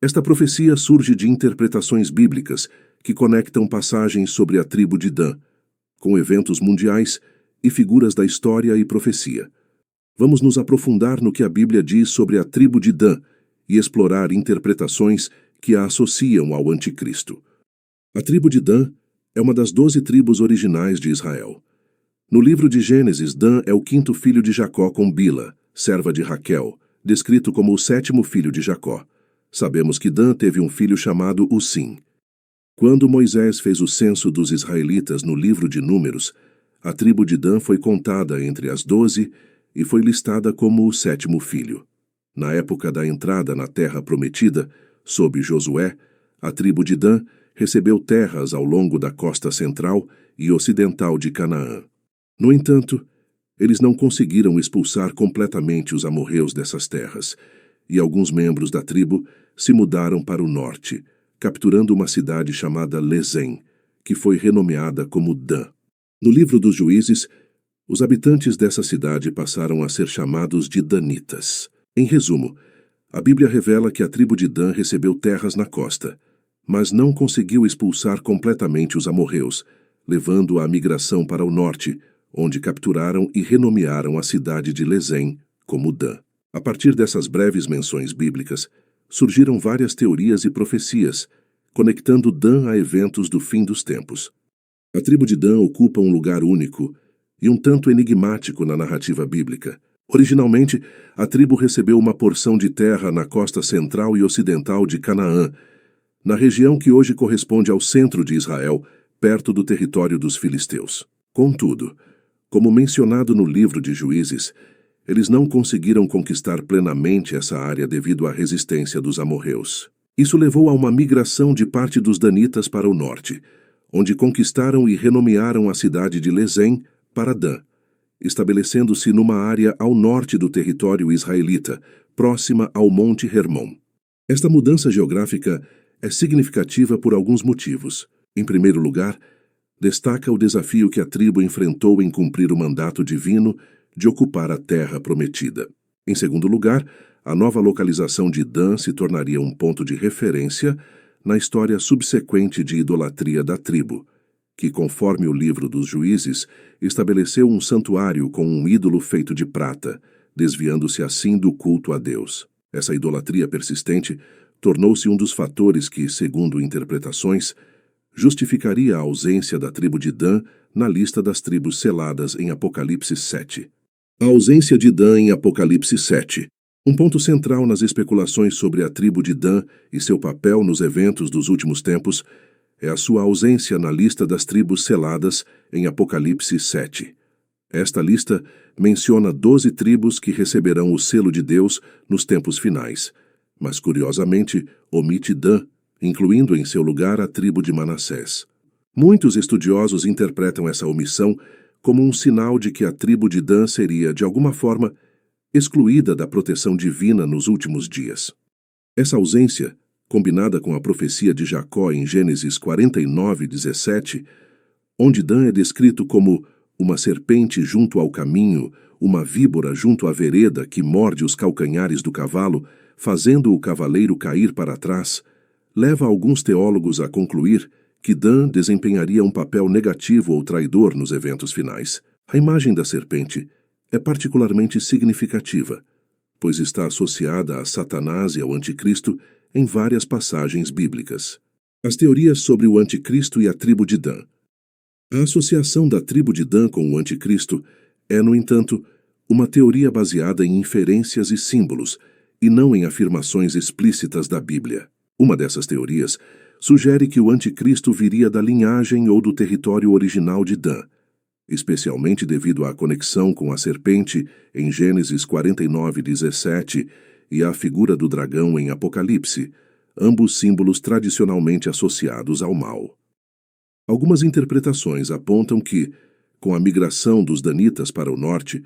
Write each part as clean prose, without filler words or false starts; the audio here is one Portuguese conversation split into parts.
Esta profecia surge de interpretações bíblicas que conectam passagens sobre a tribo de Dan, com eventos mundiais e figuras da história e profecia. Vamos nos aprofundar no que a Bíblia diz sobre a tribo de Dan e explorar interpretações que a associam ao Anticristo. A tribo de Dan é uma das 12 tribos originais de Israel. No livro de Gênesis, Dan é o quinto filho de Jacó com Bila, serva de Raquel, descrito como o sétimo filho de Jacó. Sabemos que Dan teve um filho chamado Usim. Quando Moisés fez o censo dos israelitas no livro de Números, a tribo de Dan foi contada entre as 12 e foi listada como o sétimo filho. Na época da entrada na terra prometida, sob Josué, a tribo de Dan recebeu terras ao longo da costa central e ocidental de Canaã. No entanto, eles não conseguiram expulsar completamente os amorreus dessas terras, e alguns membros da tribo se mudaram para o norte, capturando uma cidade chamada Lezem, que foi renomeada como Dan. No livro dos Juízes, os habitantes dessa cidade passaram a ser chamados de Danitas. Em resumo, a Bíblia revela que a tribo de Dan recebeu terras na costa, mas não conseguiu expulsar completamente os amorreus, levando à migração para o norte, onde capturaram e renomearam a cidade de Lezem como Dan. A partir dessas breves menções bíblicas, surgiram várias teorias e profecias, conectando Dan a eventos do fim dos tempos. A tribo de Dan ocupa um lugar único e um tanto enigmático na narrativa bíblica. Originalmente, a tribo recebeu uma porção de terra na costa central e ocidental de Canaã, na região que hoje corresponde ao centro de Israel, perto do território dos filisteus. Contudo, como mencionado no livro de Juízes, eles não conseguiram conquistar plenamente essa área devido à resistência dos amorreus. Isso levou a uma migração de parte dos danitas para o norte, onde conquistaram e renomearam a cidade de Lezem para Dan, estabelecendo-se numa área ao norte do território israelita, próxima ao Monte Hermon. Esta mudança geográfica é significativa por alguns motivos. Em primeiro lugar, destaca o desafio que a tribo enfrentou em cumprir o mandato divino de ocupar a terra prometida. Em segundo lugar, a nova localização de Dan se tornaria um ponto de referência na história subsequente de idolatria da tribo, que, conforme o livro dos Juízes, estabeleceu um santuário com um ídolo feito de prata, desviando-se assim do culto a Deus. Essa idolatria persistente tornou-se um dos fatores que, segundo interpretações, justificaria a ausência da tribo de Dan na lista das tribos seladas em Apocalipse 7. A ausência de Dan em Apocalipse 7. Um ponto central nas especulações sobre a tribo de Dan e seu papel nos eventos dos últimos tempos é a sua ausência na lista das tribos seladas em Apocalipse 7. Esta lista menciona 12 tribos que receberão o selo de Deus nos tempos finais, mas curiosamente omite Dan, incluindo em seu lugar a tribo de Manassés. Muitos estudiosos interpretam essa omissão como um sinal de que a tribo de Dan seria, de alguma forma, excluída da proteção divina nos últimos dias. Essa ausência, combinada com a profecia de Jacó em Gênesis 49:17, onde Dan é descrito como uma serpente junto ao caminho, uma víbora junto à vereda que morde os calcanhares do cavalo, fazendo o cavaleiro cair para trás, leva alguns teólogos a concluir que Dan desempenharia um papel negativo ou traidor nos eventos finais. A imagem da serpente é particularmente significativa, pois está associada a Satanás e ao Anticristo em várias passagens bíblicas. As teorias sobre o Anticristo e a tribo de Dan. A associação da tribo de Dan com o Anticristo é, no entanto, uma teoria baseada em inferências e símbolos, e não em afirmações explícitas da Bíblia. Uma dessas teorias sugere que o Anticristo viria da linhagem ou do território original de Dan, especialmente devido à conexão com a serpente em Gênesis 49:17 e à figura do dragão em Apocalipse, ambos símbolos tradicionalmente associados ao mal. Algumas interpretações apontam que, com a migração dos danitas para o norte,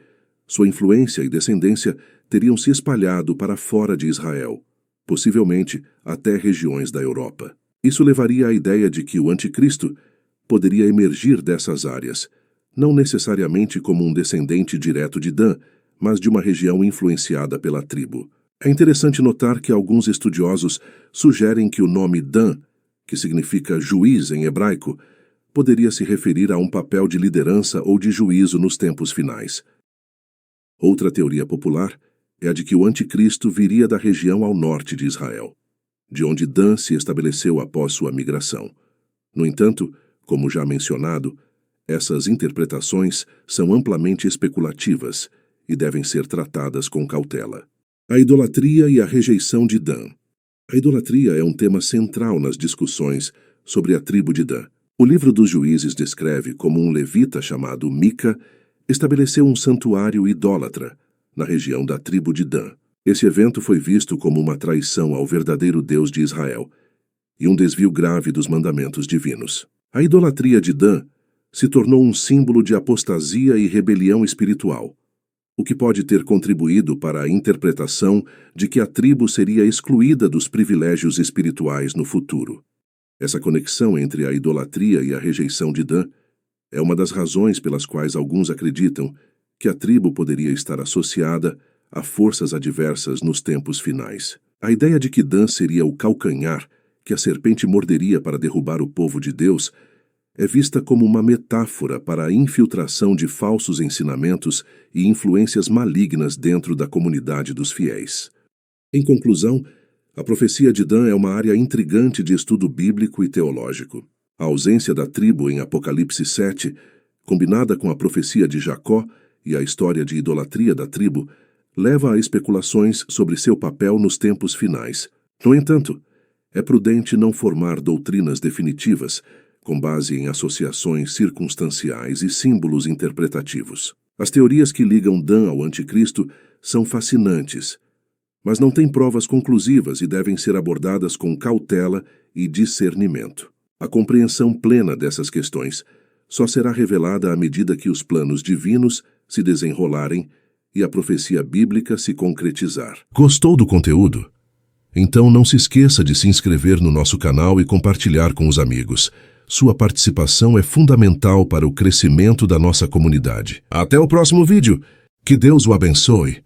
sua influência e descendência teriam se espalhado para fora de Israel, possivelmente até regiões da Europa. Isso levaria à ideia de que o Anticristo poderia emergir dessas áreas, não necessariamente como um descendente direto de Dan, mas de uma região influenciada pela tribo. É interessante notar que alguns estudiosos sugerem que o nome Dan, que significa juiz em hebraico, poderia se referir a um papel de liderança ou de juízo nos tempos finais. Outra teoria popular é a de que o anticristo viria da região ao norte de Israel, de onde Dan se estabeleceu após sua migração. No entanto, como já mencionado, essas interpretações são amplamente especulativas e devem ser tratadas com cautela. A idolatria e a rejeição de Dan. A idolatria é um tema central nas discussões sobre a tribo de Dan. O livro dos Juízes descreve como um levita chamado Mica estabeleceu um santuário idólatra na região da tribo de Dan. Esse evento foi visto como uma traição ao verdadeiro Deus de Israel e um desvio grave dos mandamentos divinos. A idolatria de Dan se tornou um símbolo de apostasia e rebelião espiritual, o que pode ter contribuído para a interpretação de que a tribo seria excluída dos privilégios espirituais no futuro. Essa conexão entre a idolatria e a rejeição de Dan é uma das razões pelas quais alguns acreditam que a tribo poderia estar associada a forças adversas nos tempos finais. A ideia de que Dan seria o calcanhar que a serpente morderia para derrubar o povo de Deus é vista como uma metáfora para a infiltração de falsos ensinamentos e influências malignas dentro da comunidade dos fiéis. Em conclusão, a profecia de Dan é uma área intrigante de estudo bíblico e teológico. A ausência da tribo em Apocalipse 7, combinada com a profecia de Jacó e a história de idolatria da tribo, leva a especulações sobre seu papel nos tempos finais. No entanto, é prudente não formar doutrinas definitivas com base em associações circunstanciais e símbolos interpretativos. As teorias que ligam Dan ao anticristo são fascinantes, mas não têm provas conclusivas e devem ser abordadas com cautela e discernimento. A compreensão plena dessas questões só será revelada à medida que os planos divinos se desenrolarem e a profecia bíblica se concretizar. Gostou do conteúdo? Então não se esqueça de se inscrever no nosso canal e compartilhar com os amigos. Sua participação é fundamental para o crescimento da nossa comunidade. Até o próximo vídeo. Que Deus o abençoe.